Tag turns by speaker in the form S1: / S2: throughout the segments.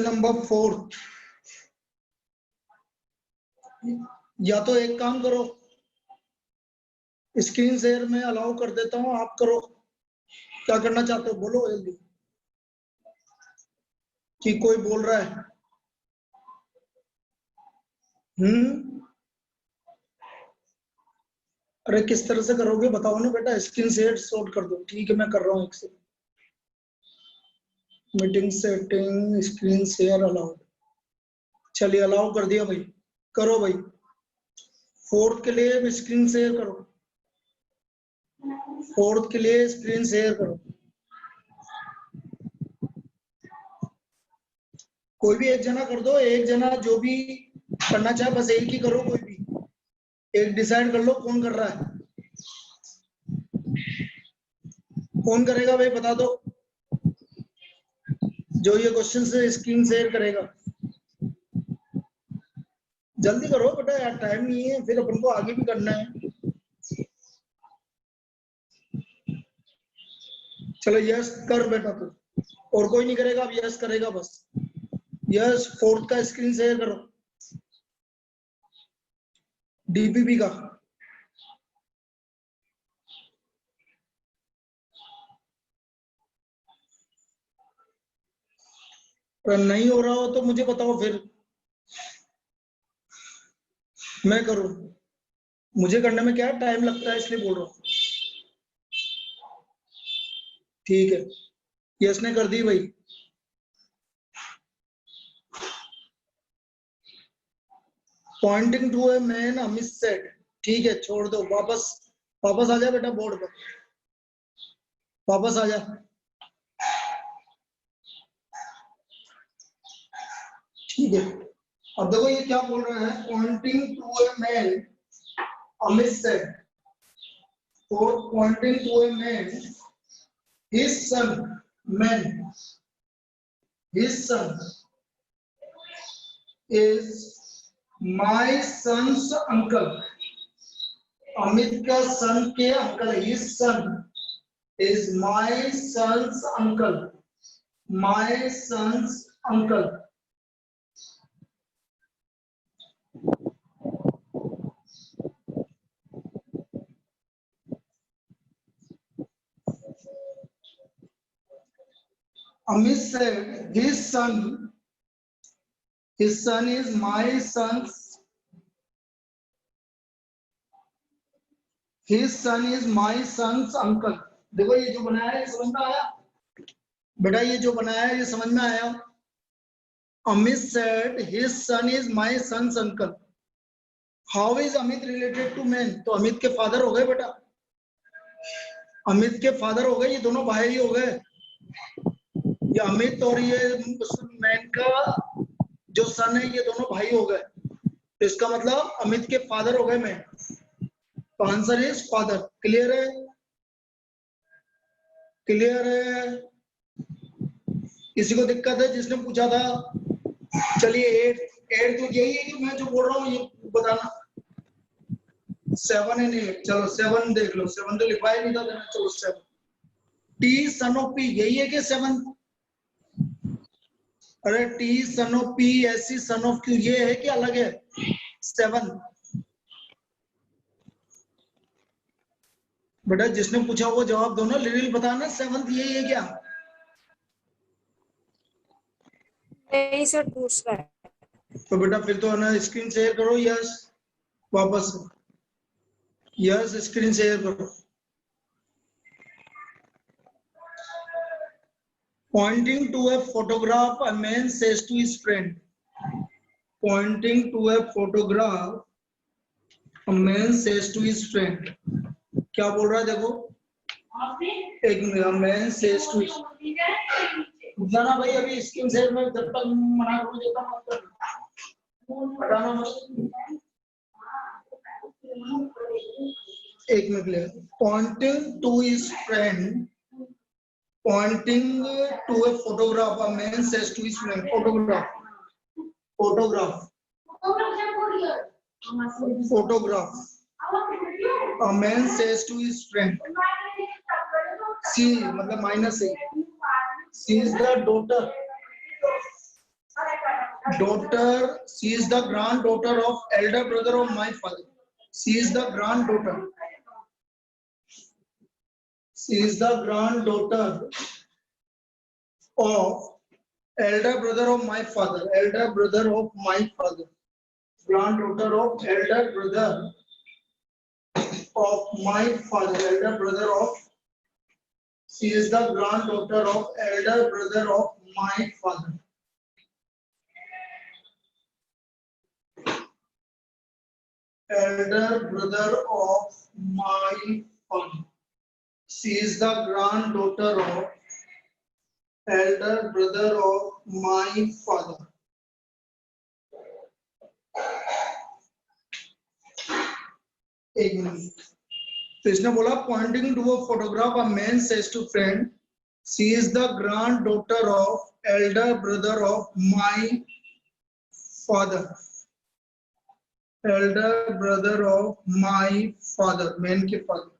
S1: Number 4, या तो एक काम करो, स्क्रीन शेयर में अलाउ कर देता हूं, आप करो, क्या करना चाहते हो बोलो जल्दी, कि कोई बोल रहा है। अरे किस तरह से करोगे बताओ ना बेटा, स्क्रीन शेयर शॉर्ट कर दो। ठीक है मैं कर रहा हूँ एक से। Meeting setting screen share allowed, चलिए अलाउ कर दिया भाई, करो भाई। 4th के लिए स्क्रीन शेयर करो, 4th के लिए स्क्रीन शेयर करो। कोई भी एक जना कर दो, एक जना जो भी करना चाहे बस एक ही करो, कोई भी एक डिसाइड कर लो कौन कर रहा है। कौन करेगा भाई बता दो, जो ये क्वेश्चन से स्क्रीन शेयर करेगा। जल्दी करो बेटा यार, टाइम नहीं है, फिर अपन को आगे भी करना है। चलो यस कर बेटा तू, और कोई नहीं करेगा, अब यस करेगा बस। यस 4th का स्क्रीन शेयर करो, डीपीपी का। अगर नहीं हो रहा हो तो मुझे बताओ, फिर मैं करूं। मुझे करने में क्या टाइम लगता है, इसलिए बोल रहा हूँ। ठीक है, यस ने कर दी भाई। Pointing to a man Amit said, ठीक है छोड़ दो, वापस वापस आ जा बेटा बोर्ड पर, वापस आ जा। ठीक है, अब देखो ये क्या बोल रहा है, pointing to a man Amit said, और pointing to a man his son, man his son is my son's uncle. Amit का सन के uncle, his son is my son's uncle, my son's uncle। Amit said his son is my son's, his son is my son's uncle। देखो ये जो बनाया है समझ में आया बेटा, ये जो बनाया है ये समझ में आया। Amit said his son is my son's uncle। How is Amit related to man? तो अमित के फादर हो गए बेटा, अमित के फादर हो गए, ये दोनों भाई ही हो गए। ये अमित और ये मैन का जो सन है, ये दोनों भाई हो गए, तो इसका मतलब अमित के फादर हो गए मैन। तो आंसर इज फादर। क्लियर है, क्लियर है, किसी को दिक्कत है जिसने पूछा था? चलिए 8 तो यही है कि मैं जो बोल रहा हूँ ये बताना। 7 एंड 8, चलो 7 देख लो, 7 तो लिखवाया नहीं था मैंने, चलो 7। टी सन ऑफ पी यही है कि 7? अरे टी सन ऑफ पी ऐसी सन ऑफ क्यू ये है कि अलग है? 7 बेटा जिसने पूछा वो जवाब दो ना, लिटिल बताना 7th यही है क्या?
S2: नहीं सर दूसरा है।
S1: तो बेटा फिर तो है ना, स्क्रीन शेयर करो, यस वापस, यस स्क्रीन शेयर करो। Pointing to a photograph, a man says to his friend. Pointing to a photograph, a man says to his friend. क्या बोल रहा है देखो, एक मिनट, मैन सेज टू जाना भाई, अभी स्क्रीन शेयर में जब तक मना करूं देता मत कर, हटाना मत। एक मिनट ले, pointing to his friend, pointing to a photograph, a man says to his friend, photograph, photograph, photograph, a man says to his friend, she मतलब माइनस है, she is the daughter, daughter, she is the granddaughter of elder brother of my father. She is the granddaughter. She is the granddaughter of elder brother of my father. Elder brother of my father. Granddaughter of elder brother of my father. Elder brother of. She is the granddaughter of elder brother of my father. Elder brother of my father. She is the granddaughter of elder brother of my father. एक minute. तो इसने बोला pointing to a photograph, a man says to friend, she is the granddaughter of elder brother of my father. Elder brother of my father. Man के father.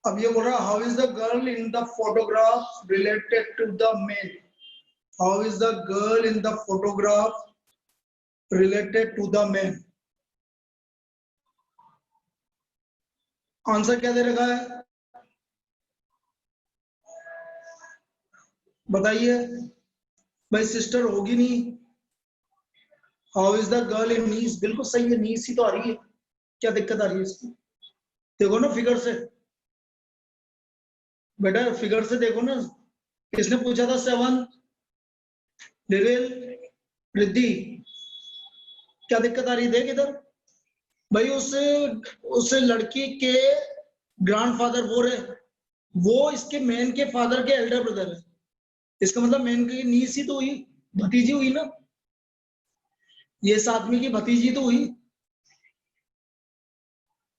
S1: अब ये बोल रहा how is the girl in the photograph related to the man. How is the girl in the photograph related to the man. Answer क्या दे रखा है बताइए भाई. सिस्टर होगी नहीं. How is the girl in niece. बिल्कुल सही है, नीस ही तो आ रही है. क्या दिक्कत आ रही है इसकी. देखो ना फिगर से बेटा, फिगर से देखो ना. किसने पूछा था 7? लिरिल रिद्धि. क्या दिक्कत आ रही है देख इधर भाई. उस लड़की के ग्रैंडफादर वो रहे, वो इसके मैन के फादर के एल्डर ब्रदर है. इसका मतलब मैन की नीस ही तो हुई, भतीजी हुई ना. ये इस आदमी की भतीजी तो हुई,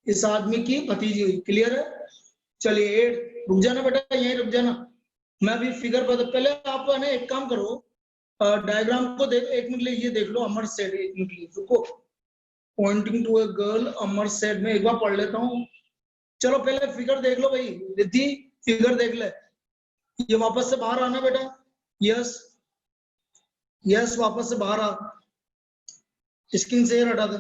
S1: इस आदमी की भतीजी हुई. क्लियर है. चलिए 8. रुक जाना बेटा, यहीं रुक जाना. मैं अभी फिगर बता. पहले आप है ना एक काम करो, डायग्राम को देख. एक मिनट ये देख लो. अमर सेड. एक मिनट रुको. Pointing to a girl, Amar said में एक बार पढ़ लेता हूँ. चलो पहले फिगर देख लो भाई. रिद्धि फिगर देख ले. ये वापस से बाहर आना बेटा. यस यस, वापस से बाहर आ. स्क्रीन से हटा दे.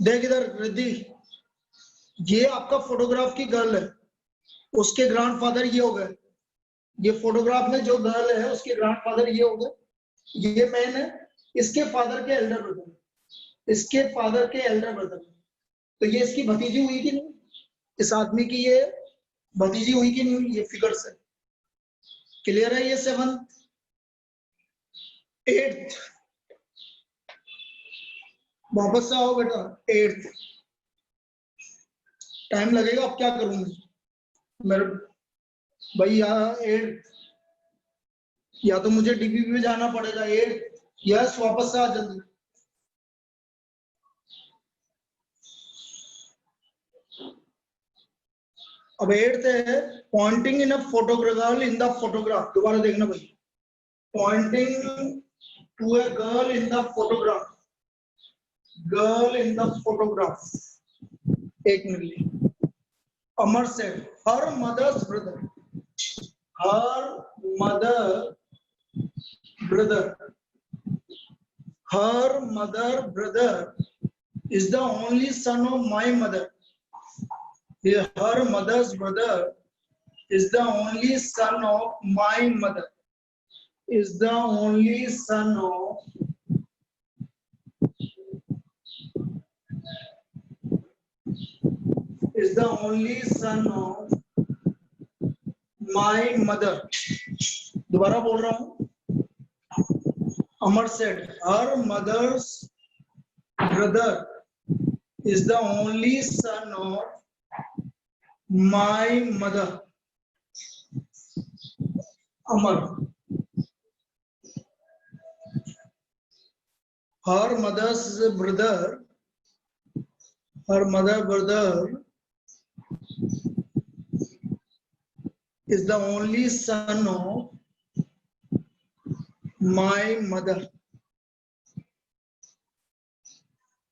S1: देख इधर रिद्धि, ये आपका फोटोग्राफ की गर्ल है. उसके ग्रैंडफादर ये हो गए. ये फोटोग्राफ में जो गर्ल है उसके ग्रैंडफादर ये हो गए. ये मैन है, इसके फादर के एल्डर ब्रदर. इसके फादर के एल्डर ब्रदर. तो ये इसकी भतीजी हुई कि नहीं. इस आदमी की ये भतीजी हुई कि नहीं हुई. ये फिगर से क्लियर है. ये 7. 8 वापस से आओ बेटा. 8 टाइम लगेगा. अब क्या करूंगी मेरे भाई. यहाँ 8 या तो मुझे डीपीपी में जाना पड़ेगा. 8 यस, वापस से आ जल्दी. अब 8 है pointing in a photograph in the photograph. दोबारा देखना भाई. Pointing to a girl in the photograph. Girl in the photograph. एक minute. Amar said her mother's brother. Her mother brother. Her mother brother is the only son of my mother. Her mother's brother is the only son of my mother. Is the only son of is the only son of my mother. दोबारा बोल रहा हूँ. Amar said, her mother's brother is the only son of my mother. Amar. Her mother's brother, her mother brother is the only son of my mother.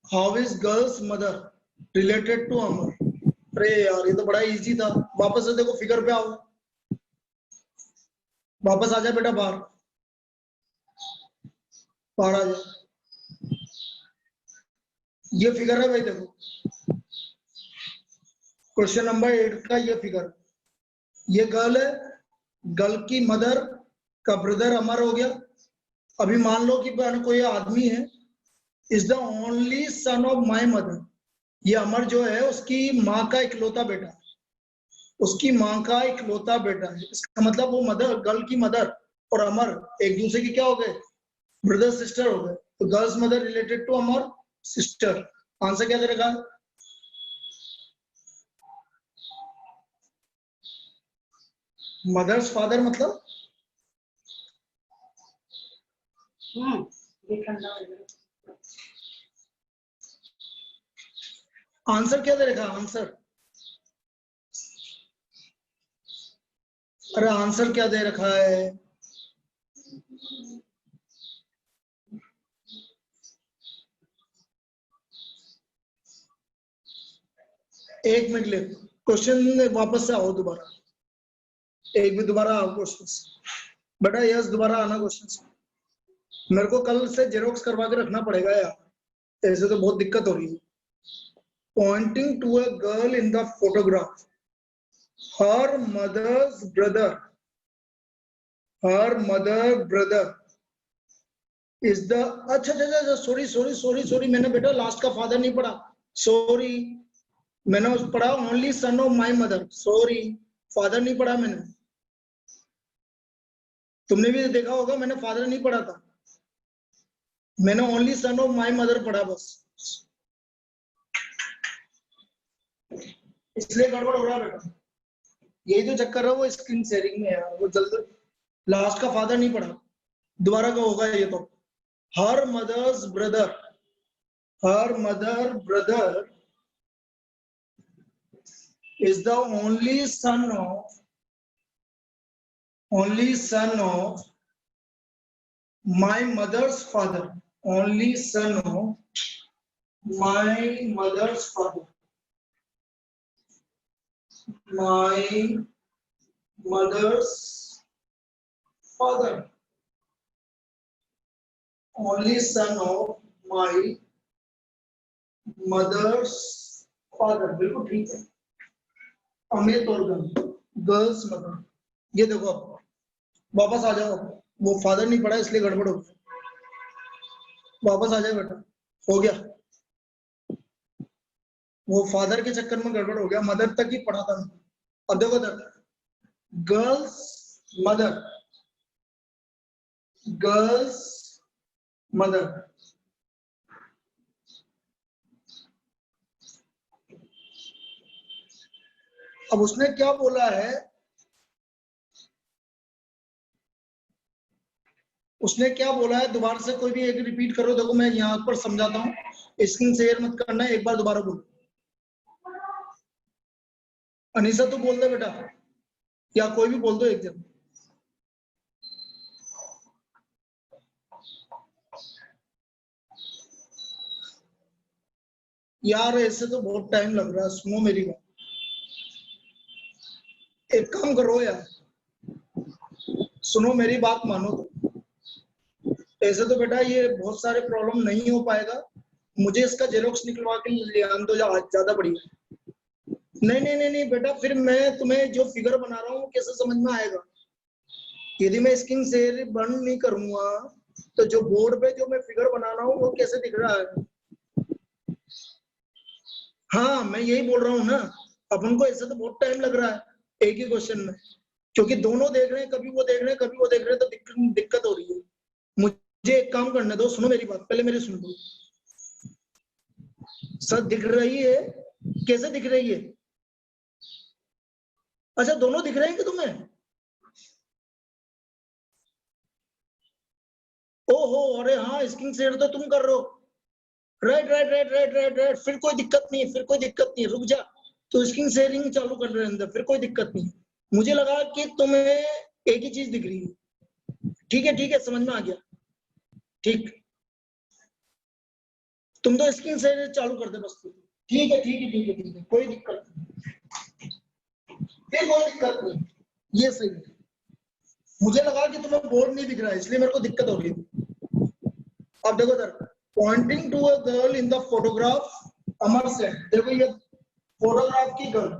S1: How is girl's mother related to Amar. अरे यार ये तो बड़ा easy था। वापस से देखो figure पे आओ, वापस आ जाए बेटा, बाहर बाहर आ जाए। ये फिगर है भाई, देखो क्वेश्चन नंबर 8 का ये फिगर। ये गर्ल है, गर्ल की मदर का ब्रदर अमर हो गया। अभी मान लो कि कोई आदमी है, is the only son of my mother. ये अमर जो है उसकी माँ का इकलौता बेटा है, उसकी माँ का इकलौता बेटा है। इसका मतलब वो मदर, गर्ल की मदर और अमर एक दूसरे की क्या हो गए, ब्रदर सिस्टर हो गए। तो girl's mother related to Amar sister. Answer क्या दे रखा है? मदर्स फादर मतलब आंसर क्या दे रखा है? आंसर, अरे आंसर क्या दे रखा है? एक मिनट ले, क्वेश्चन वापस से आओ दोबारा, एक भी दोबारा आओ क्वेश्चन बेटा। यस दोबारा आना क्वेश्चन। मेरे को कल से जेरोक्स करवा के रखना पड़ेगा यार, ऐसे तो बहुत दिक्कत हो रही है। Pointing to a girl in the photograph, her mother's brother, her mother brother is the, अच्छा अच्छा अच्छा, सॉरी सॉरी सॉरी सॉरी, मैंने बेटा लास्ट का फादर नहीं पढ़ा, सॉरी। मैंने उस पढ़ा only son of my mother, sorry, father नहीं पढ़ा मैंने। तुमने भी देखा होगा मैंने फादर नहीं पढ़ा था, मैंने only son of my mother पढ़ा बस, इसलिए गड़बड़ हो रहा है बेटा। यही तो चक्कर है वो स्क्रीन शेयरिंग में है, वो जल्द लास्ट का फादर नहीं पढ़ा, दोबारा का होगा ये तो। Her mother's brother, her mother brother is the only son of my mother's father, only son of my mother's father, my mother's father, only son of my mother's father। बिल्कुल ठीक है। अमित और गर्ल्स मदर, ये देखो अब वापस आ जाओ, वो फादर नहीं पढ़ा इसलिए गड़बड़ हो गया, वापस आ जाए बेटा, हो गया। वो फादर के चक्कर में गड़बड़ हो गया, मदर तक ही पढ़ा था। अब देखो गर्ल्स मदर, गर्ल्स मदर, अब उसने क्या बोला है, उसने क्या बोला है दोबारा से कोई भी एक रिपीट करो। देखो मैं यहाँ पर समझाता हूँ, स्क्रीन शेयर मत करना, एक बार दोबारा बोलो। अनीसा तो बोल दे बेटा, या कोई भी बोल दो एक जन। यार ऐसे तो बहुत टाइम लग रहा है, सुनो मेरी बात, एक काम करो यार, सुनो मेरी बात मानो तो। ऐसे तो बेटा ये बहुत सारे प्रॉब्लम नहीं हो पाएगा, मुझे इसका जेरोक्स निकलवा के ले आने दो ज्यादा बढ़िया। नहीं नहीं नहीं नहीं बेटा, फिर मैं तुम्हें जो फिगर बना रहा हूँ कैसे समझ में आएगा? यदि मैं स्क्रीन शेयर बंद नहीं करूंगा तो जो बोर्ड पे जो मैं फिगर बना रहा हूँ वो कैसे दिख रहा है? हाँ मैं यही बोल रहा हूँ ना, अपन को ऐसे तो बहुत टाइम लग रहा है एक ही क्वेश्चन में, क्योंकि दोनों देख रहे हैं, कभी वो देख रहे हैं कभी वो देख रहे हैं, तो दिक्कत हो रही है। मुझे एक काम करने दो, सुनो मेरी बात, पहले मेरी सुन लो। सर दिख रही है, कैसे दिख रही है? अच्छा दोनों दिख रहे हैं कि तुम्हें? ओहो, अरे हाँ स्क्रीन शेयर तो तुम कर रहे हो, right right right right right right, फिर कोई दिक्कत नहीं है, फिर कोई दिक्कत नहीं है, रुक जा। तो स्क्रीन शेयरिंग चालू कर रहे हैं अंदर, फिर कोई दिक्कत नहीं। मुझे लगा कि तुम्हें एक ही चीज दिख रही है, ठीक है समझ में आ गया। ठीक, तुम तो स्क्रीन से चालू कर दे बस। ठीक है कोई दिक्कत नहीं, ये कोई दिक्कत नहीं, ये सही है। मुझे लगा कि तुम्हें बोर्ड नहीं दिख रहा है इसलिए मेरे को दिक्कत हो रही थी। अब देखो इधर, pointing to a girl in the photograph, Amar said, देखो ये फोटोग्राफ की गर्ल,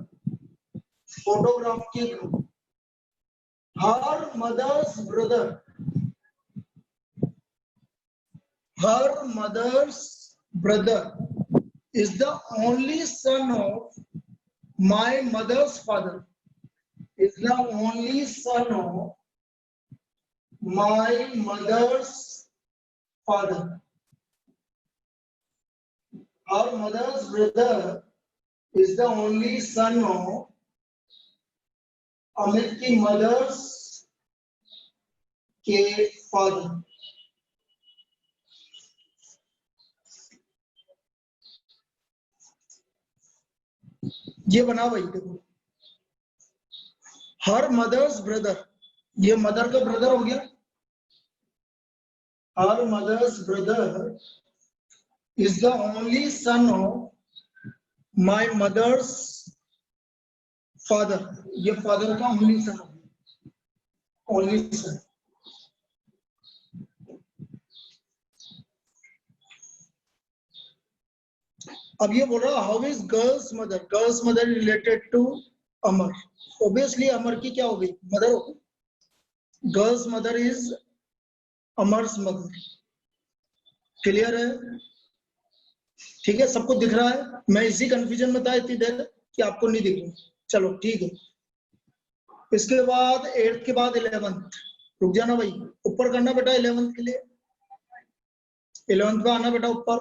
S1: फोटोग्राफ की girl, her mother's brother, her mother's brother is the only son of my mother's father, is the only son of my mother's father. Her mother's brother is the only son of Amit की mother's के father. ये बना भाई देखो, her mother's brother, ये mother का brother हो गया, her mother's brother is the only son of my mother's father, ये फादर का ओनली सन, ओनली सन। अब ये बोल रहा how is girl's mother related to Amar, obviously Amar की क्या हो गई, मदर हो गई। Girl's mother is Amar's mother, clear है? ठीक है, सबको दिख रहा है? मैं इसी कंफ्यूजन में था इतनी देर कि आपको नहीं दिख रहा। चलो ठीक है, इसके बाद 8th के बाद 11th, रुक जाना भाई, ऊपर करना बेटा 11th के लिए, 11th पे आना बेटा ऊपर।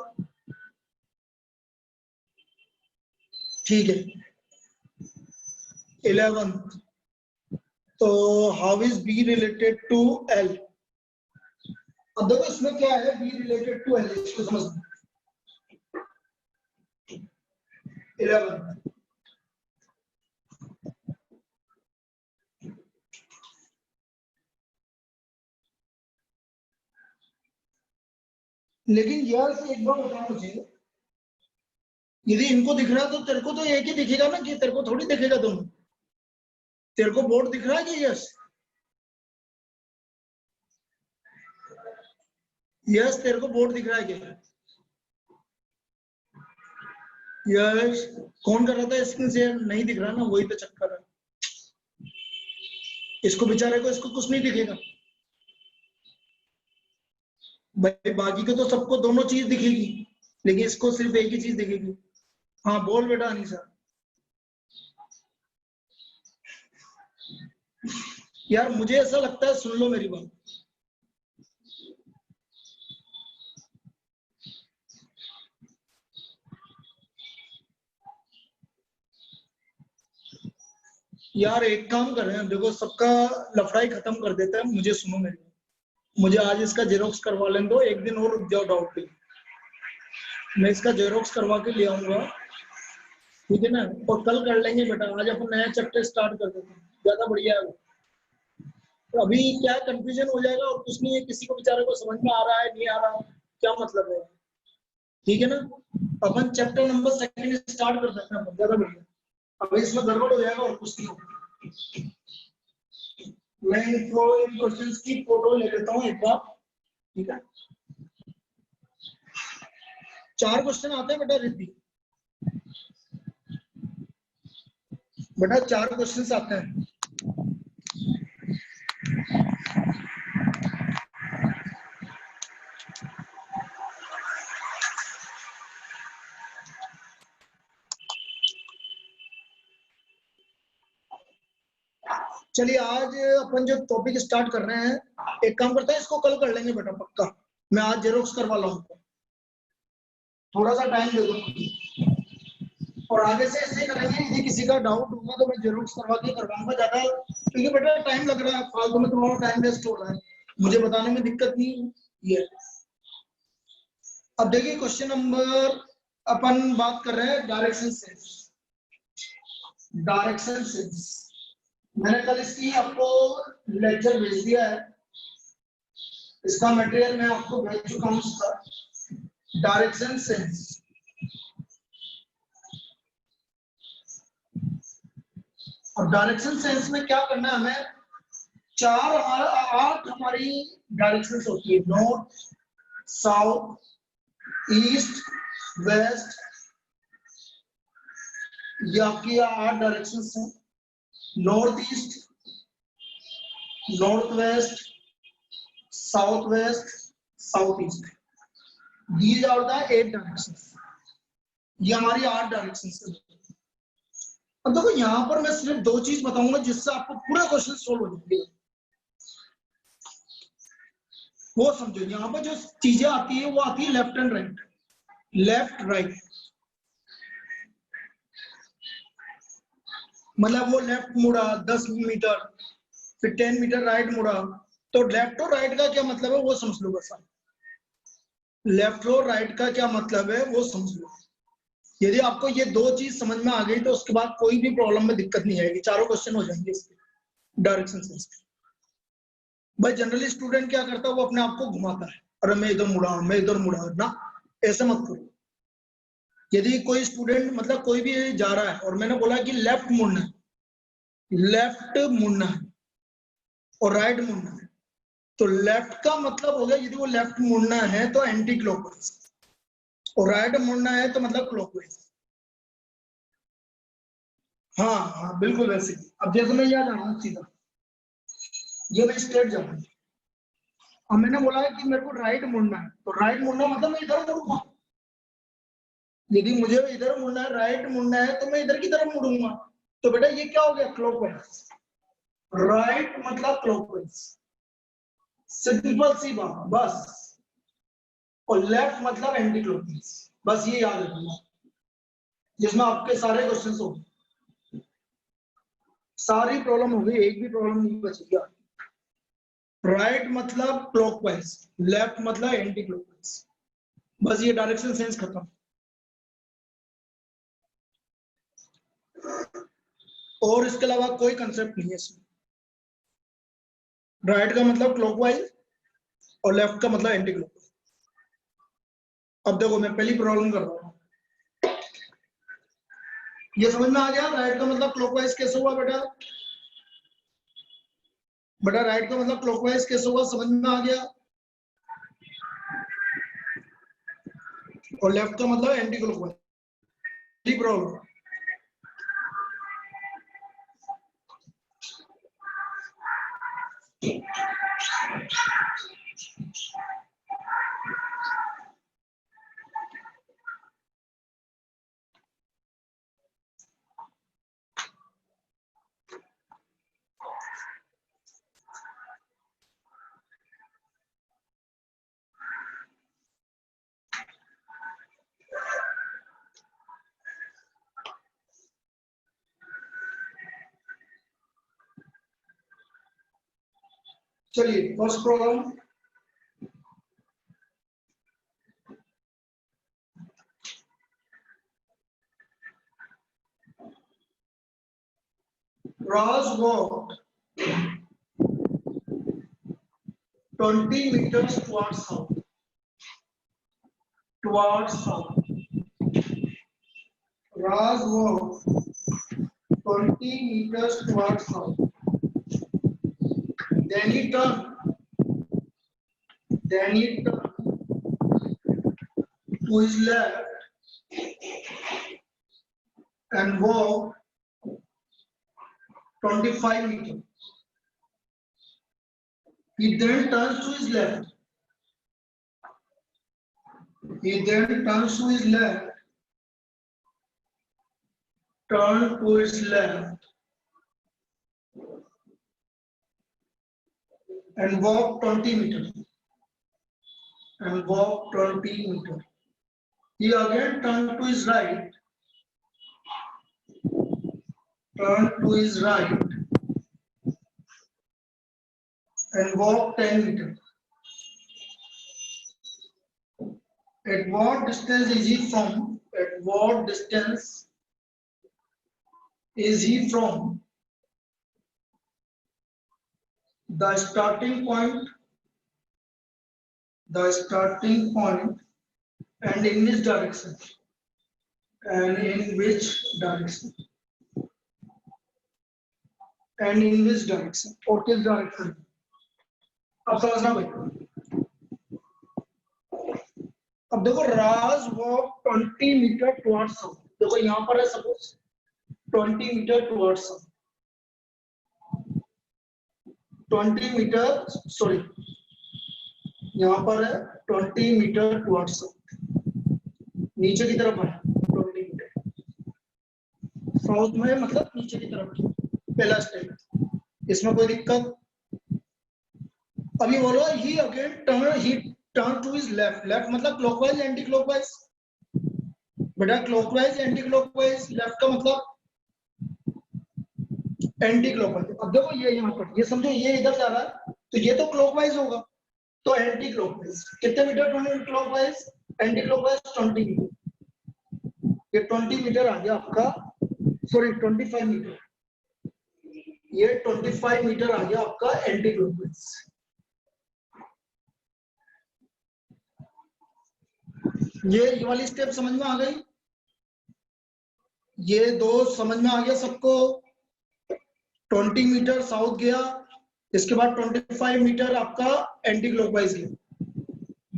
S1: ठीक है, 11th, तो how is B related to L. अब देखो इसमें क्या है, बी रिलेटेड टू एल, इसको समझना। 11th, लेकिन यार से एक बार बताओ मुझे, यदि इनको दिख रहा है तो तेरे को तो एक ही दिखेगा ना, कि तेरे को थोड़ी दिखेगा दोनों। तेरे को बोर्ड दिख रहा है कि यस? यस, तेरे को बोर्ड दिख रहा है क्या? यस, कौन कर रहा था स्क्रीन शेयर? नहीं दिख रहा ना, वही तो चक्कर है। इसको बेचारे को, इसको कुछ नहीं दिखेगा भाई, बाकी को तो सबको दोनों चीज दिखेगी, लेकिन इसको सिर्फ एक ही चीज दिखेगी। हाँ बोल बेटा अनीसा। यार मुझे ऐसा लगता है, सुन लो मेरी बात, यार एक काम कर रहे हैं, देखो सबका लफड़ाई खत्म कर देते हैं। मुझे सुनो मेरी, मुझे आज इसका जेरोक्स करवा लेने दो, एक दिन और रुक जाओ डाउट पे, मैं इसका जेरोक्स करवा के ले आऊंगा, ठीक है ना? और कल कर लेंगे बेटा, आज अपन नया चैप्टर स्टार्ट कर देते हैं, ज्यादा बढ़िया है वो। तो अभी क्या कंफ्यूजन हो जाएगा और कुछ नहीं है, किसी को बेचारे को समझ में आ रहा है नहीं आ रहा, क्या मतलब है, ठीक है ना? अपन चैप्टर नंबर 2 स्टार्ट कर सकते हैं, ज्यादा बढ़िया। अभी इसमें गड़बड़ हो जाएगा और कुछ नहीं होगा। मैं इन क्वेश्चंस की फोटो ले लेता हूँ एक बार, ठीक है? 4 क्वेश्चन आते हैं बेटा रिद्धि, बेटा 4 क्वेश्चन आते हैं। चलिए आज अपन जो टॉपिक स्टार्ट कर रहे हैं, एक काम करते हैं, इसको कल कर लेंगे बेटा पक्का। मैं आज जेरोक्स करवा लाऊंगा, थोड़ा सा टाइम दे दो, और आगे से ऐसे करेंगे, यदि किसी का डाउट होगा तो मैं जेरोक्स करवा के करवाऊंगा ज्यादा, क्योंकि बेटा टाइम लग रहा है, फालतू में तुम्हारा टाइम वेस्ट हो रहा है, मुझे बताने में दिक्कत नहीं है। अब देखिए क्वेश्चन नंबर, अपन बात कर रहे हैं डायरेक्शन सेंस। डायरेक्शन सेंस मैंने कल इसकी आपको लेक्चर भेज दिया है, इसका मटेरियल मैं आपको भेज चुका हूं, इसका डायरेक्शन सेंस। और डायरेक्शन सेंस में क्या करना है हमें, 8 हमारी डायरेक्शंस होती है, नॉर्थ, साउथ, ईस्ट, वेस्ट, ये आपकी 8 डायरेक्शंस हैं। North east, north west, south west, south east, these are the 8 directions. ये हमारी 8 डायरेक्शंस हैं। अब देखो यहां पर मैं सिर्फ 2 चीज बताऊंगा जिससे आपको पूरा क्वेश्चन सोल्व हो जाएगा, वो समझो। यहाँ पर जो चीजें आती है वो आती है left and right, left right, मतलब वो लेफ्ट मुड़ा 10 मीटर, फिर 10 मीटर राइट मुड़ा, तो लेफ्ट और राइट का क्या मतलब है वो समझ लो बस आप। लेफ्ट और राइट का क्या मतलब है वो समझ लो। यदि आपको ये 2 चीज समझ में आ गई तो उसके बाद कोई भी प्रॉब्लम में दिक्कत नहीं आएगी, चारों क्वेश्चन हो जाएंगे इसके डायरेक्शन सेंस के। भाई जनरली स्टूडेंट क्या करता है, वो अपने आप को घुमाता है, अरे मैं इधर मुड़ा, मैं इधर मुड़ा ना, ऐसे मत करो। यदि कोई स्टूडेंट मतलब कोई भी जा रहा है और मैंने बोला कि लेफ्ट मुड़ना है, लेफ्ट मुड़ना है और राइट मुड़ना है, तो लेफ्ट का मतलब हो गया, यदि वो लेफ्ट मुड़ना है तो एंटी क्लॉकवाइज, और राइट मुड़ना है तो मतलब क्लॉकवाइज। हाँ हाँ बिल्कुल वैसे ही। अब जैसे मैं यहाँ जा रहा हूँ सीधा, ये मैं स्ट्रेट जा रहा हूँ, अब मैंने बोला है कि मेरे को राइट मुड़ना है, तो राइट मुड़ना मतलब मैं इधर मुड़ूंगा। यदि मुझे इधर मुड़ना है, राइट मुड़ना है, तो मैं इधर की तरफ मुड़ूंगा। तो बेटा ये क्या हो गया, क्लॉकवाइज। राइट मतलब क्लॉकवाइज, सिंपल सी बात बस। और लेफ्ट मतलब एंटी क्लॉकवाइज, बस ये याद रखना, जिसमें आपके सारे क्वेश्चंस हो गए, सारी प्रॉब्लम हो गई, एक भी प्रॉब्लम नहीं बचेगी। राइट मतलब क्लॉकवाइज, लेफ्ट मतलब एंटी क्लॉकवाइज, बस ये डायरेक्शन सेंस खत्म। और इसके अलावा कोई कंसेप्ट नहीं है इसमें। राइट का मतलब क्लॉकवाइज और लेफ्ट का मतलब एंटी क्लॉकवाइज। अब देखो मैं पहली प्रॉब्लम कर रहा हूँ, ये समझ में आ गया। राइट का मतलब क्लॉकवाइज कैसे हुआ बेटा, बेटा राइट का मतलब क्लॉकवाइज कैसे हुआ, समझ में आ गया। और लेफ्ट का मतलब एंटी क्लॉकवाइज। प्रॉब्लम चलिए first problem, Ross walked 20 meters towards south. Towards south. Ross walked 20 meters towards south. Then he turned. Then he turned to his left and walked 25 meters. He then turns to his left. He then turns to his left. Turn to his left and walk 20 meters. And walk 20 meters. He again turned to his right. Turn to his right and walk 10 meters. At what distance is he from? At what distance is he from the starting point the starting point and in which direction, and in which direction, and in which direction, और किस direction. अब समझना भाई। अब देखो Raj walk 20 metre towards south. देखो यहाँ पर है suppose 20 metre towards south, 20 metre sorry यहाँ पर है 20 मीटर टुवर्ड्स साउथ, नीचे की तरफ है 20 मीटर साउथ में, मतलब नीचे की तरफ। पहला स्टेप, इसमें कोई दिक्कत। अभी बोलो he again turn to his left. Left मतलब क्लॉकवाइज एंटी क्लॉकवाइज। बेटा क्लॉकवाइज एंटी क्लॉकवाइज, लेफ्ट का मतलब एंटी क्लॉकवाइज। अब देखो ये यहाँ पर, ये समझो ये इधर जा रहा है तो ये तो क्लॉकवाइज होगा, तो एंटी क्लॉकवाइज। कितने metre clockwise? Anti clockwise 20 metre. ये 20 मीटर आ गया आपका, सॉरी 25 मीटर, ये 25 मीटर आ गया आपका एंटी क्लॉकवाइज। ये वाली स्टेप समझ में आ गई? ये दो समझ में आ गया सबको? 20 मीटर साउथ गया, इसके बाद 25 मीटर आपका एंटी क्लॉकवाइज गया,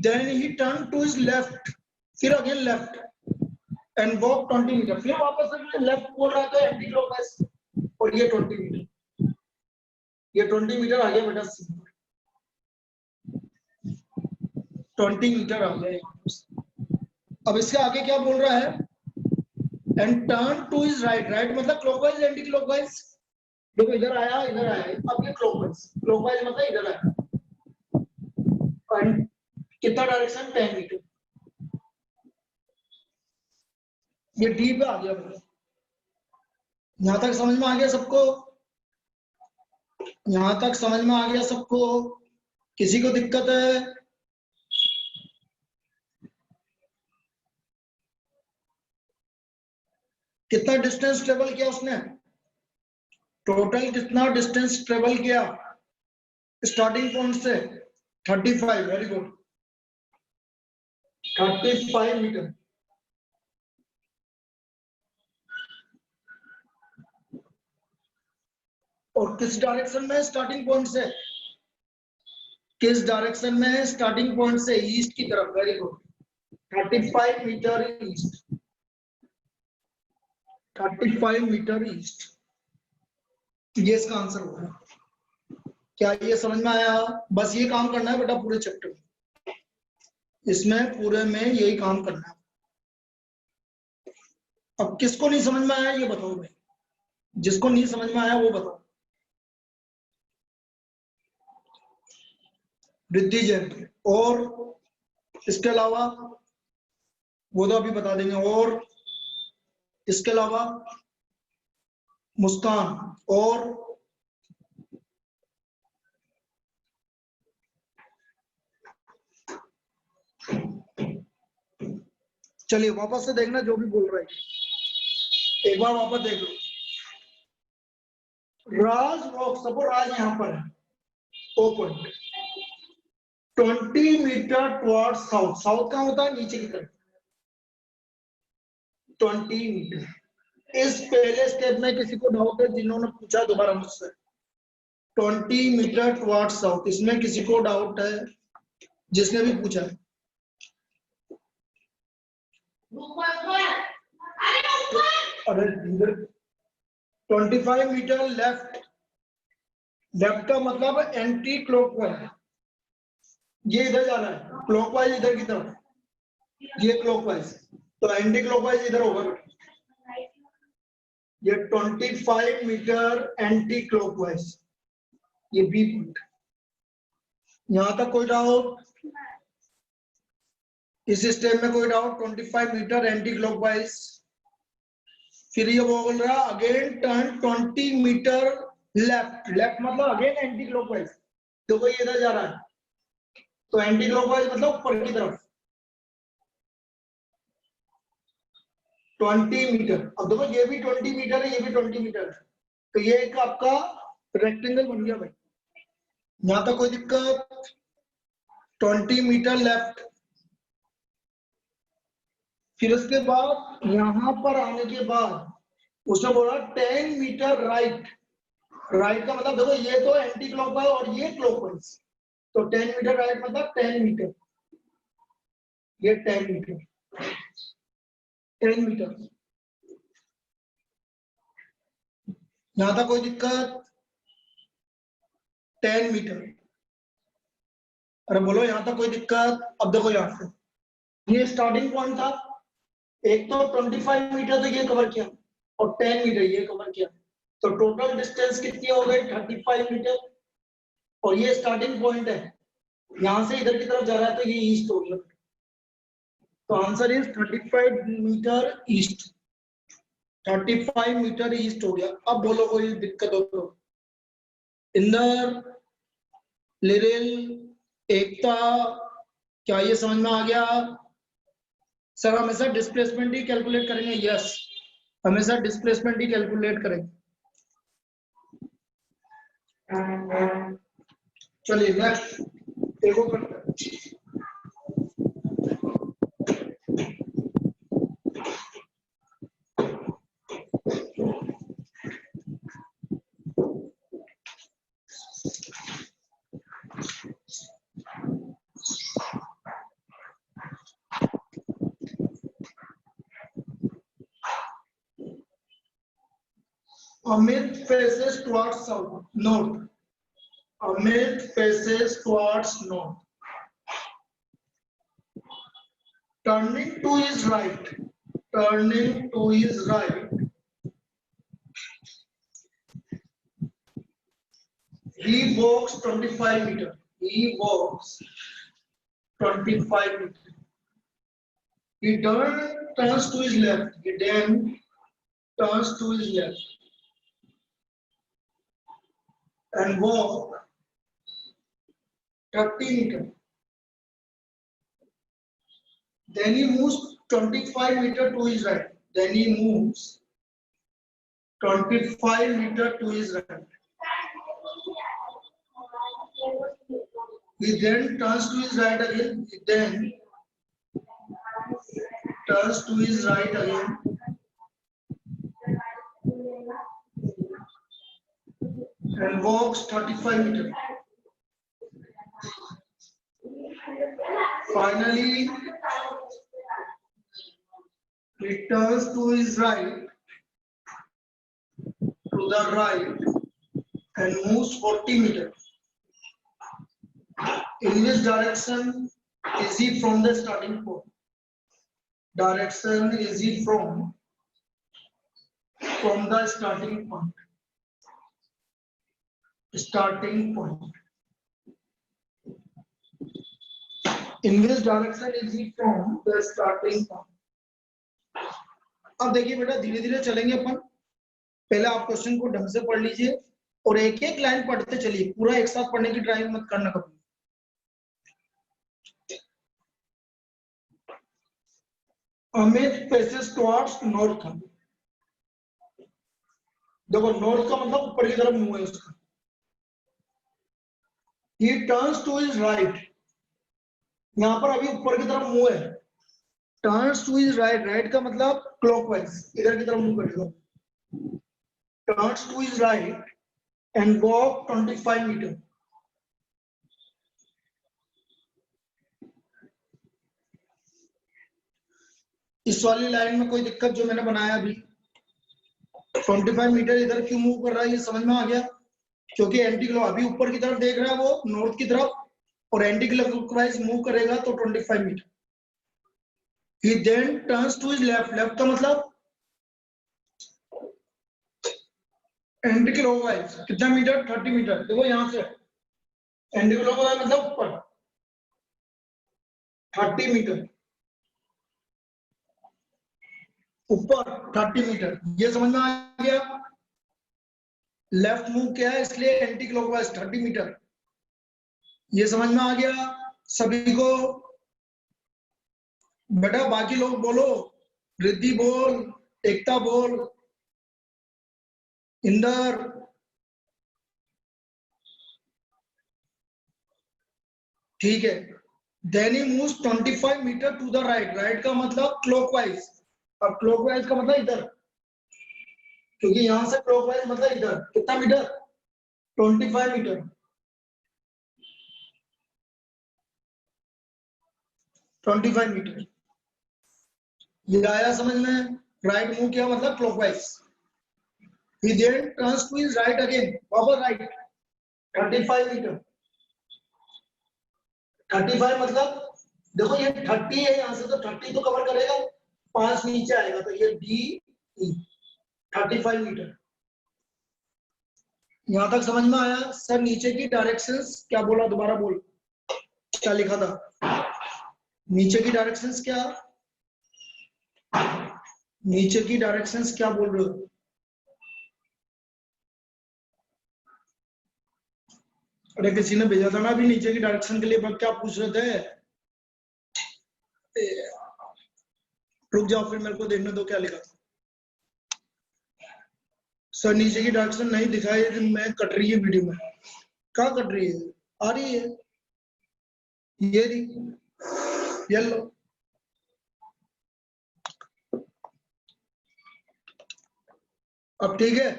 S1: then he turn to his left, फिर again left and walk 20 metre, फिर वापस लेफ्ट बोल रहा था एंटी क्लॉकवाइज, और ये 20 मीटर, ये 20 मीटर आ गया बेटा, 20 मीटर आ गया। अब इसके आगे क्या बोल रहा है? And turn to his right. Right मतलब क्लॉकवाइज एंटी क्लॉकवाइज। देखो इधर आया, इधर आया, अब ये क्लॉकवाइज, क्लॉकवाइज मतलब इधर आया, एंड कितना डायरेक्शन? 10 मीटर। ये डी पे आ गया बेटा। यहां तक समझ में आ गया सबको? यहां तक समझ में आ गया सबको? किसी को दिक्कत है? कितना डिस्टेंस ट्रेवल किया उसने? टोटल कितना डिस्टेंस ट्रेवल किया स्टार्टिंग पॉइंट से? 35। Very good, 35 metre. और किस डायरेक्शन में स्टार्टिंग पॉइंट से? किस डायरेक्शन में स्टार्टिंग पॉइंट से? ईस्ट की तरफ। Very good, 35 metre east, 35 metre east. ये इसका आंसर होगा। क्या ये समझ में आया? बस ये काम करना है बेटा पूरे चैप्टर में, इसमें पूरे में यही काम करना है। अब किसको नहीं समझ में आया ये बताओ भाई, जिसको नहीं समझ में आया वो बताओ। रिद्धि जैन, और इसके अलावा वो तो अभी बता देंगे, और इसके अलावा मुस्कान, और चलिए वापस से देखना जो भी बोल रहा है, एक बार वापस देख लो। राज वॉक, सपोज राज यहां पर है, O point 20 metre towards south. South का होता है नीचे की तरफ, 20 मीटर। इस पहले स्टेप में किसी को डाउट है? जिन्होंने पूछा दोबारा मुझसे, 20 मीटर टुवर्ड्स साउथ, इसमें किसी को डाउट है? जिसने भी पूछा है? अरे 25 मीटर लेफ्ट। लेफ्ट का मतलब एंटी क्लॉकवाइज, ये इधर जा रहा है, क्लॉकवाइज इधर की तरफ, ये क्लॉकवाइज, तो एंटी क्लॉकवाइज इधर होगा। ये 25 मीटर एंटी क्लॉकवाइज, ये बी पॉइंट। यहां तक कोई डाउट? इस स्टेप में कोई डाउट? 25 metre anti clockwise. फिर ये बोल रहा again turn 20 metre left. Left मतलब अगेन एंटी क्लॉकवाइज, देखो ये इधर जा रहा है, तो एंटी क्लॉकवाइज मतलब ऊपर की तरफ 20 मीटर। अब देखो ये भी 20 मीटर है, ये भी 20 मीटर है, तो ये एक आपका रेक्टेंगल बन गया भाई। यहां तक कोई दिक्कत? 20 मीटर लेफ्ट। फिर उसके बाद यहां पर आने के बाद उसने बोला 10 मीटर राइट। राइट का मतलब देखो ये तो एंटी क्लॉकवाइज और ये क्लॉकवाइज, तो 10 मीटर राइट मतलब 10 मीटर, ये 10 मीटर, 10 मीटर। यहां था कोई दिक्कत? 10 मीटर। अरे बोलो यहां तक कोई दिक्कत? अब देखो यहां से ये स्टार्टिंग पॉइंट था, एक तो 25 मीटर तक ये कवर किया और 10 मीटर ये कवर किया, तो टोटल डिस्टेंस कितनी हो गई? 35 मीटर। और ये स्टार्टिंग पॉइंट है, यहां से इधर की तरफ जा रहा है तो ये ईस्ट हो गया, तो answer is 35 metre east. 35 metre east हो गया। अब बोलो कोई दिक्कत हो तो? इंदर, लिरिल, एकता, क्या ये समझ में आ गया? सर हमेशा डिस्प्लेसमेंट ही कैलकुलेट करेंगे। यस, हमेशा डिस्प्लेसमेंट ही कैलकुलेट करेंगे। चलिए नेक्स्ट देखो करते हैं। Amit faces towards south, north. Amit faces towards north. Turning to his right. Turning to his right. He walks 25 meters. He walks 25 meters. He turns to his left. He then turns to his left and walk 30 meters. Then he moves 25 meters to his right. Then he moves 25 meters to his right. He then turns to his right again. He then turns to his right again. And walks 35 meters. Finally, he turns to his right, to the right, and moves 40 meters. In which direction is he from the starting point? Direction is he from the starting point? Starting point. In which direction is he from the starting point? अब देखिए बेटा धीरे धीरे चलेंगे अपन। पहले आप question को ढंग से पढ़ लीजिए और एक एक लाइन पढ़ते चलिए, पूरा एक साथ पढ़ने की ट्राई मत करना कभी। Amit faces towards north. देखो नॉर्थ का मतलब ऊपर की तरफ मुंह है उसका। He turns to his right. यहाँ पर अभी ऊपर की तरफ मुंह है। Turns to his right. Right का मतलब clockwise, इधर की तरफ मुंह करेगा। Turns to his right and walk 25 meters. इस वाली लाइन में कोई दिक्कत जो मैंने बनाया अभी? 25 मीटर इधर क्यों मूव कर रहा है ये समझ में आ गया? क्योंकि एंटी क्लॉक अभी ऊपर की तरफ देख रहा है वो नॉर्थ की तरफ, और एंटी क्लॉकवाइज मूव करेगा तो 25 metre. He then turns to his left. Left का मतलब एंटी क्लॉकवाइज कितना मीटर? 30 मीटर। देखो यहां से एंटी क्लॉकवाइज मतलब ऊपर 30 मीटर, ऊपर 30 मीटर। ये समझ में आ गया? लेफ्ट मूव क्या है इसलिए एंटी क्लॉकवाइज 30 मीटर। ये समझ में आ गया सभी को? बेटा बाकी लोग बोलो, रिद्धि बोल, एकता बोल, इंदर, ठीक है। Then he moves 25 metre to the right. Right का मतलब क्लॉकवाइज। अब क्लॉकवाइज का मतलब इधर, क्योंकि यहां से क्लॉकवाइज मतलब इधर कितना मीटर, 25 मीटर। ये आया समझ में? राइट मूव किया मतलब clockwise. He then turns to his right again, वापस राइट 35 मीटर। 35 मतलब देखो ये 30 है, यहां से तो 30 तो कवर करेगा, 5 नीचे आएगा तो ये डी ई 35 मीटर। यहां तक समझ में आया? सर नीचे की डायरेक्शंस क्या बोला, दोबारा बोल, क्या लिखा था नीचे की डायरेक्शंस? क्या नीचे की डायरेक्शंस क्या बोल रहे हो? अरे किसी ने भेजा था ना अभी नीचे की डायरेक्शन के लिए, पर क्या पूछ रहे थे? रुक जाओ फिर मेरे को देखने दो क्या लिखा था। सर नीचे की डायरेक्शन नहीं दिखाई, मैं कट रही है वीडियो में। क्या कट रही है? आ रही है, ये रही, ये लो। अब ठीक है?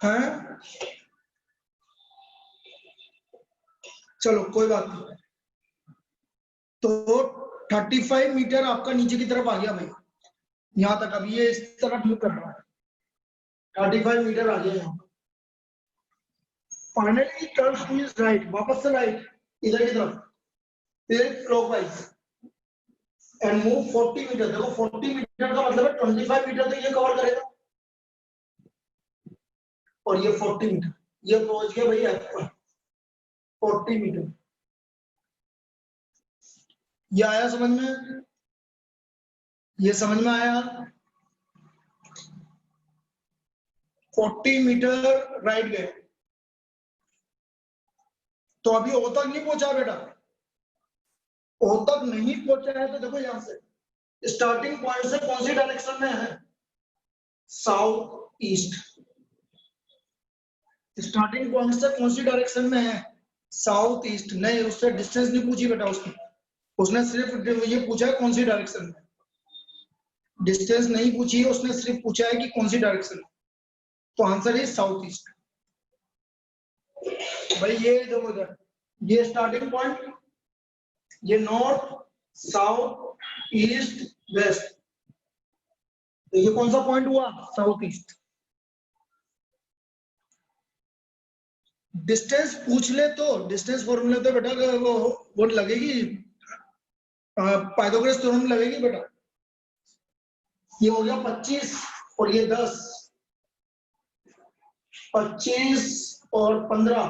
S1: हैं? चलो कोई बात नहीं। तो 35 मीटर आपका नीचे की तरफ आ गया भाई, यहां तक। अब ये इस तरफ मूव कर रहा है, 35 मीटर आ गया यहाँ। Finally turns to his right, वापस से राइट इधर की तरफ, फिर क्लॉकवाइज एंड मूव 40 मीटर। देखो 40 मीटर का मतलब है 25 मीटर तो ये कवर करेगा, और ये 40 मीटर, ये पहुंच गया भाई एफ पर 40 मीटर। ये आया समझ में? ये समझ में आया? 40 मीटर राइट गए, तो अभी ओ तक नहीं पहुंचा बेटा। ओ तक नहीं पहुंचा है तो देखो यहां से स्टार्टिंग पॉइंट से कौन सी डायरेक्शन में है, साउथ ईस्ट। स्टार्टिंग पॉइंट से कौन सी डायरेक्शन में है, साउथ ईस्ट। नहीं, उससे डिस्टेंस नहीं पूछी बेटा उसने, उसने सिर्फ ये पूछा है कौन सी डायरेक्शन में। डिस्टेंस नहीं पूछी है उसने, सिर्फ पूछा है कि कौन सी डायरेक्शन में। तो आंसर इज साउथ ईस्ट। भाई ये देखो इधर, ये स्टार्टिंग पॉइंट, ये नॉर्थ साउथ ईस्ट वेस्ट, तो ये कौन सा पॉइंट हुआ, साउथ ईस्ट। डिस्टेंस पूछ ले तो डिस्टेंस फॉर्मूले तो बेटा वो लगेगी, पाइथागोरस थ्योरम लगेगी बेटा। ये हो गया 25 और ये 10, 25 और 15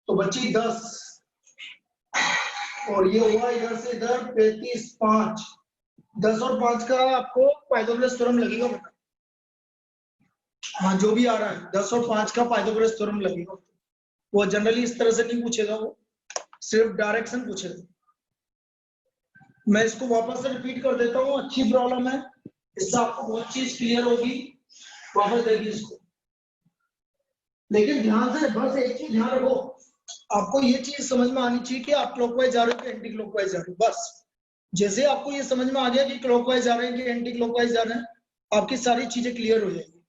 S1: तो बची 10, और ये हुआ इधर से इधर 35, 5, 10 और 5 का आपको पाइथागोरस थ्योरम लगेगा बेटा। हाँ जो भी आ रहा है 10 और 5 का पाइथागोरस थ्योरम लगेगा। वो जनरली इस तरह से नहीं पूछेगा, वो सिर्फ डायरेक्शन पूछेगा। मैं इसको वापस से रिपीट कर देता हूँ, अच्छी प्रॉब्लम है, इससे आपको बहुत चीज क्लियर होगी। वापस देखिए इसको, लेकिन ध्यान से बस एक चीज ध्यान रखो, आपको ये चीज समझ में आनी चाहिए कि आप क्लॉकवाइज जा रहे हो कि एंटी क्लॉकवाइज जा रहे हो। बस जैसे आपको ये समझ में आ गया कि क्लॉकवाइज जा रहे हैं कि एंटी क्लॉकवाइज जा रहे हैं, आपकी सारी चीजें क्लियर हो जाएगी।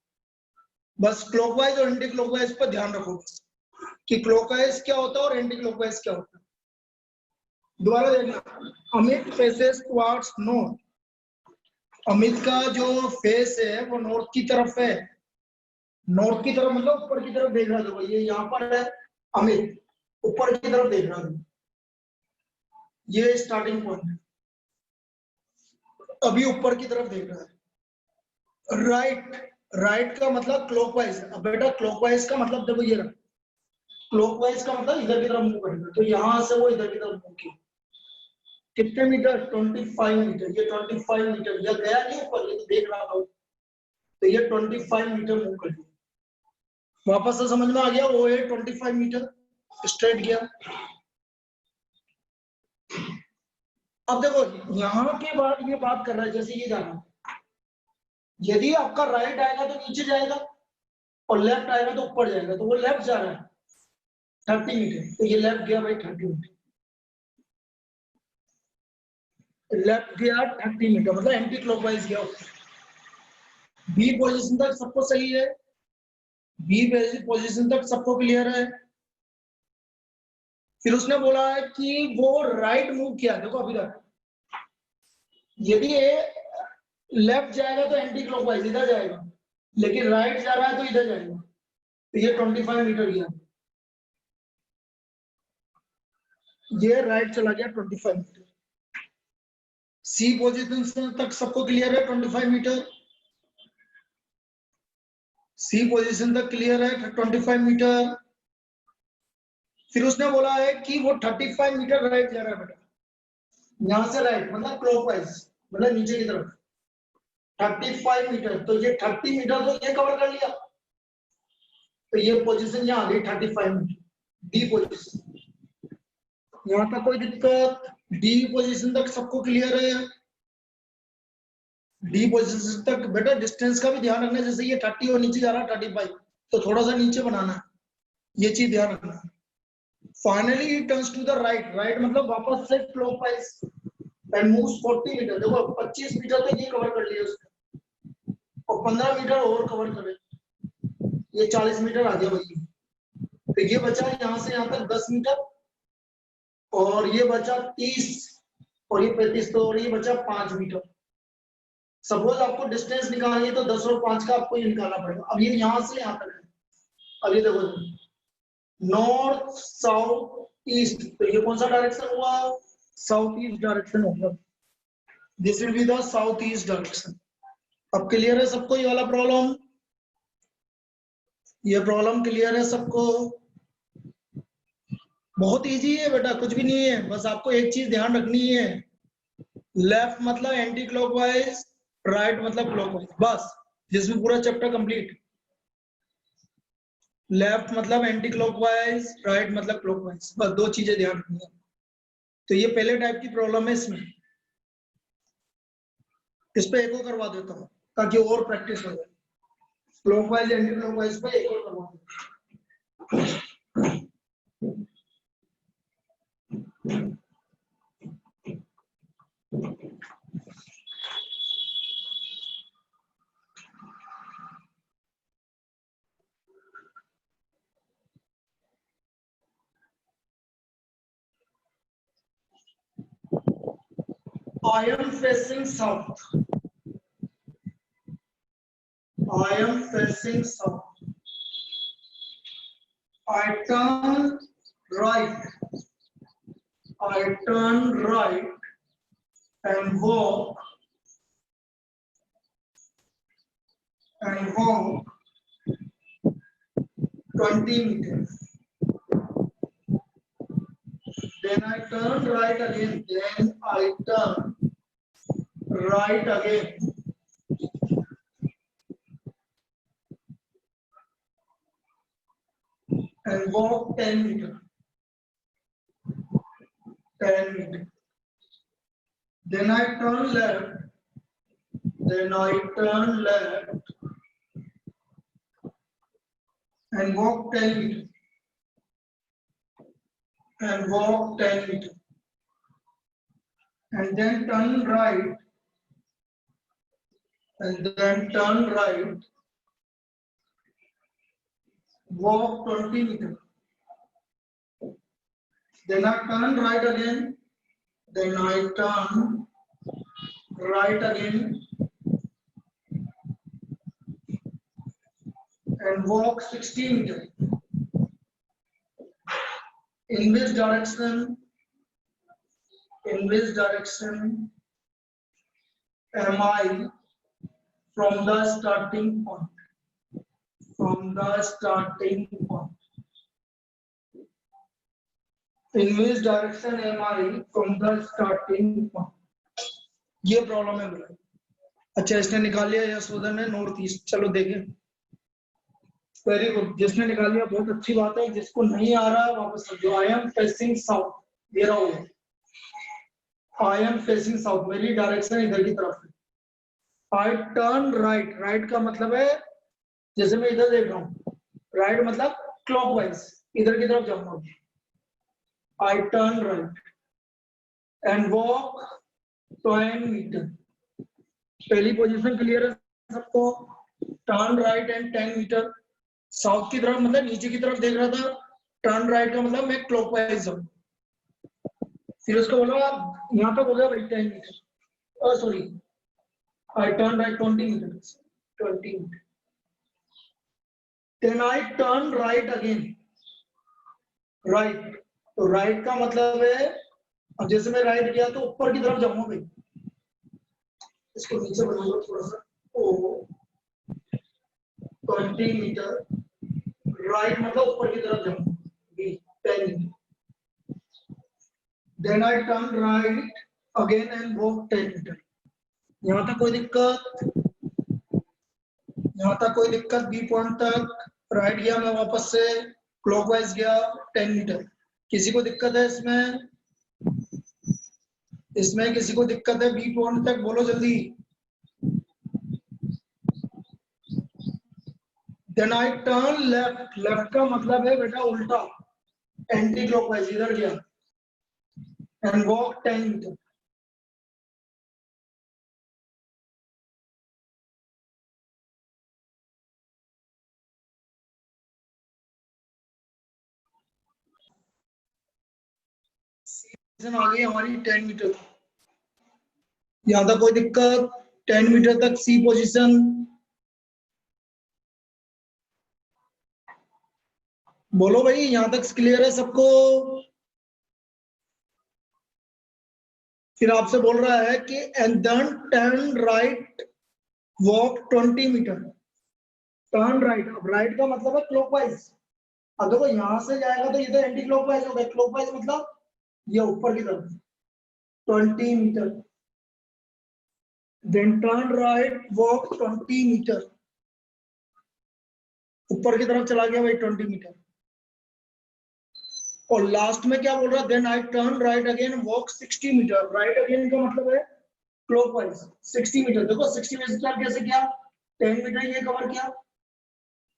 S1: बस क्लॉकवाइज और एंटी क्लॉकवाइज पर ध्यान रखो कि क्लॉकवाइज क्या होता है और एंटी क्लॉकवाइज क्या होता है। दोबारा देखना, Amit faces towards north. Amit का जो फेस है वो नॉर्थ की तरफ है। नॉर्थ की तरफ मतलब ऊपर की तरफ देख रहा था, ये यहाँ पर है अमित, ऊपर की तरफ देख रहा था, ये स्टार्टिंग पॉइंट है, अभी ऊपर की तरफ देख रहा है। राइट, राइट का मतलब क्लॉकवाइज। अब बेटा क्लॉकवाइज का मतलब देखो ये रहा, क्लॉकवाइज का मतलब इधर की तरफ मूव करेगा, तो यहां से वो इधर की तरफ मूव किया। कितने मीटर, 25 मीटर। ये 25 मीटर, यह गया नहीं ऊपर, ये तो देख रहा था, तो ये 25 मीटर मूव कर दिया। वापस से समझ में आ गया, वो है 25 मीटर स्ट्रेट गया। अब देखो यहाँ के बाद ये बात कर रहा है, जैसे ये जाना, यदि आपका राइट आएगा तो नीचे जाएगा और लेफ्ट आएगा तो ऊपर जाएगा, तो वो लेफ्ट जा रहा है 30 मीटर, तो ये लेफ्ट गया भाई 30 मीटर। लेफ्ट गया 30 मीटर, मतलब एंटी क्लॉकवाइज गया। बी पोजीशन तक सबको सही है, बी पोजीशन तक सबको क्लियर है। फिर उसने बोला है कि वो राइट मूव किया, देखो अभी तक यदि ए लेफ्ट जाएगा तो एंटी क्लॉकवाइज इधर जाएगा, लेकिन राइट जा रहा है तो इधर जाएगा, तो ये 25 मीटर गया, ये राइट चला गया 25 मीटर। सी पोजीशन तक सबको क्लियर है 25 मीटर, सी पोजीशन तक क्लियर है 25 मीटर। फिर उसने बोला है कि वो 35 मीटर राइट जा रहा है बेटा, यहां से राइट मतलब क्लॉकवाइज, मतलब नीचे की तरफ 35 मीटर, तो ये 30 मीटर तो ये कवर कर लिया, तो ये पोजीशन यहाँ आ गई 35 मीटर, डी पोजीशन। यहाँ तक कोई दिक्कत? डी पोजीशन तक सबको क्लियर है? डी पोजीशन तक बेटा डिस्टेंस का भी ध्यान रखना, जैसे ये 30 और नीचे जा रहा है 35, तो थोड़ा सा नीचे बनाना है, ये चीज ध्यान रखना। Finally it turns to the right, right मतलब वापस से क्लॉकवाइज एंड मूव्स 40 मीटर, देखो 25 मीटर तो ये कवर कर लिया उसने, और 15 मीटर और कवर करे, ये 40 मीटर आ गया भाई। तो ये बचा यहाँ से यहाँ तक 10 मीटर, और ये बचा 30, और ये 35, तो और ये बचा 5 मीटर। सपोज आपको डिस्टेंस निकालनी है तो 10 और 5 का आपको ये निकालना पड़ेगा। अब ये यहाँ से यहाँ तक है, अब ये देखो नॉर्थ साउथ ईस्ट, तो ये कौन सा डायरेक्शन हुआ? साउथ ईस्ट डायरेक्शन होगा, this will be the south east direction. अब क्लियर है सबको ये वाला प्रॉब्लम? ये प्रॉब्लम क्लियर है सबको? बहुत इजी है बेटा, कुछ भी नहीं है, बस आपको एक चीज ध्यान रखनी है, लेफ्ट मतलब एंटी क्लॉकवाइज, राइट मतलब क्लॉकवाइज, बस जिसमें पूरा चैप्टर कंप्लीट। लेफ्ट मतलब एंटी क्लॉकवाइज, राइट मतलब क्लॉकवाइज, बस दो चीजें ध्यान रखनी है। तो ये पहले टाइप की प्रॉब्लम है इसमें, इस पे एक और करवा देता हूँ ताकि और प्रैक्टिस हो जाए। क्लॉकवाइज एंटी क्लॉकवाइज पे एक और करवा देता हूँ। I am facing south. I am facing south. I turn right. I turn right and walk 20 meters. Then I turn right again. Then I turn right again. And walk 10 meters. 10 meters. Then I turn left. Then I turn left and walk 10 meters. And walk 10 meters. And then turn right. And then turn right. Walk 20 meters. Then I turn right again. Then I turn right again and walk 60 meters. In which direction? In which direction am I from the starting point? From the starting point. In which direction am I from the starting point? ये problem है मेरा। अच्छा इसने निकाल लिया यशोधन ने north east, चलो देखें। वेरी गुड, जिसने निकाल लिया बहुत अच्छी बात है, जिसको नहीं आ रहा वापस समझो। आई एम फेसिंग साउथ, ये रहा हो, आई एम फेसिंग साउथ, मेरी डायरेक्शन इधर की तरफ है। आई टर्न राइट, राइट का मतलब है जैसे मैं इधर देख रहा हूँ, राइट मतलब क्लॉकवाइज, इधर की तरफ जाऊंगा। I turn right and walk 10 metre. पहली पोजीशन क्लियर है सबको? Turn right and 10 metre. South की तरफ मतलब नीचे की तरफ देख रहा था, टर्न राइट का मतलब मैं क्लॉकवाइज हूँ। फिर उसको बोला यहाँ तक हो गया भाई 10 metre, sorry I turn right 20 metre, 20 metre. Then I turn right again, right, तो राइट का मतलब है अब जैसे मैं राइट गया तो ऊपर की तरफ जाऊंगा भाई, इसको नीचे बना लो थोड़ा सा, ओ 20 मीटर, राइट मतलब ऊपर की तरफ जाऊंगा, be 10 metre. Then I turn right again and walk 10 metre. यहाँ तक कोई दिक्कत? यहाँ तक कोई दिक्कत? बी पॉइंट तक राइट गया मैं, वापस से क्लॉकवाइज गया 10 मीटर। किसी को दिक्कत है इसमें? इसमें किसी को दिक्कत है? बी पॉइंट तक बोलो जल्दी। Then I turn left, left का मतलब है बेटा उल्टा, एंटी क्लॉकवाइज इधर गया, एंड वॉक 10 मीटर। आ गई हमारी 10 मीटर। यहां तक कोई दिक्कत? 10 मीटर तक सी पोजीशन। बोलो भाई, यहां तक क्लियर है सबको? फिर आपसे बोल रहा है कि and then turn right walk 20 metre. Turn right, अब राइट का मतलब है क्लॉकवाइज। अब देखो यहां से जाएगा तो ये तो एंटी क्लॉकवाइज हो गया, क्लॉकवाइज मतलब ये ऊपर की तरफ 20 metre. Then turn right walk 20 metre, ऊपर की तरफ चला गया भाई 20 मीटर। और लास्ट में क्या बोल रहा है? Then I turn right again walk 60 metre. Right again का मतलब है क्लॉकवाइज 60 मीटर। देखो 60 मीटर कैसे किया? 10 मीटर ये कवर किया,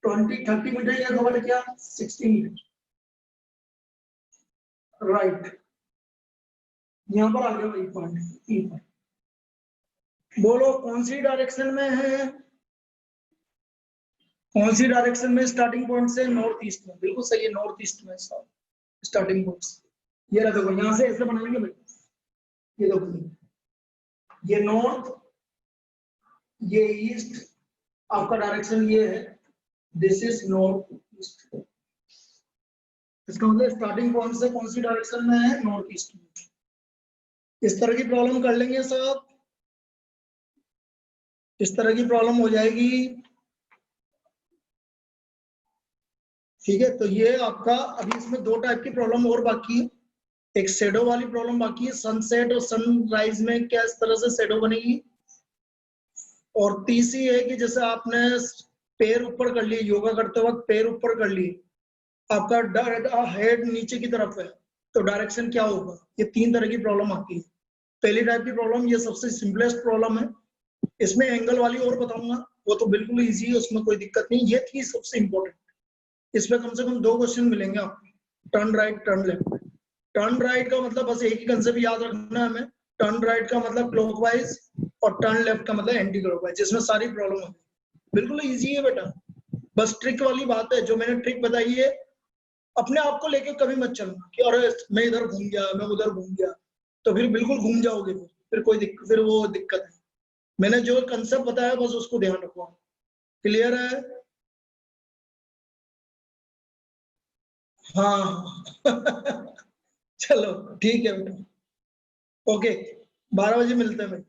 S1: 30 मीटर ये कवर किया, 60 मीटर राइट। यहां पर आ गया भाई पॉइंट। बोलो कौन सी डायरेक्शन में है? कौन सी डायरेक्शन में? स्टार्टिंग पॉइंट से नॉर्थ ईस्ट में। बिल्कुल सही है, नॉर्थ ईस्ट में स्टार्टिंग पॉइंट से। ये रखो यहां से ऐसे बनाएंगे भाई, ये देखो ये नॉर्थ, ये ईस्ट, आपका डायरेक्शन ये है, दिस इज नॉर्थ ईस्ट। इसका मतलब स्टार्टिंग पॉइंट से कौन सी डायरेक्शन में है? नॉर्थ ईस्ट में। इस तरह की प्रॉब्लम कर लेंगे सब, इस तरह की प्रॉब्लम हो जाएगी। ठीक है, तो ये आपका अभी इसमें दो टाइप की प्रॉब्लम और बाकी है। एक शेडो वाली प्रॉब्लम बाकी है, सनसेट और सनराइज में क्या इस तरह से शेडो बनेगी। और तीसरी है कि जैसे आपने पैर ऊपर कर लिए, योगा करते वक्त पैर ऊपर कर लिए, आपका हेड नीचे की तरफ है, तो डायरेक्शन क्या होगा। ये तीन तरह की प्रॉब्लम आती है। पहली टाइप की प्रॉब्लम ये सबसे सिंपलेस्ट प्रॉब्लम है, इसमें एंगल वाली और बताऊंगा, वो तो बिल्कुल इजी है, उसमें कोई दिक्कत नहीं। ये थी सबसे इंपॉर्टेंट, इसमें कम से कम दो क्वेश्चन मिलेंगे आपको, turn right turn left. Turn right का मतलब बस एक ही कंसेप्ट याद रखना है हमें, टर्न राइट का मतलब क्लॉकवाइज और टर्न लेफ्ट का मतलब एंटी क्लॉकवाइज, जिसमें सारी प्रॉब्लम होती है। बिल्कुल इजी है बेटा, बस ट्रिक वाली बात है, जो मैंने ट्रिक बताई है अपने आप को लेके कभी मत चलना कि अरे मैं इधर घूम गया, मैं उधर घूम गया, तो फिर बिल्कुल घूम जाओगे, फिर कोई फिर वो दिक्कत है। मैंने जो कंसेप्ट बताया बस उसको ध्यान रखो। क्लियर है? हाँ चलो ठीक है बेटा, ओके, 12 बजे मिलते हैं भाई।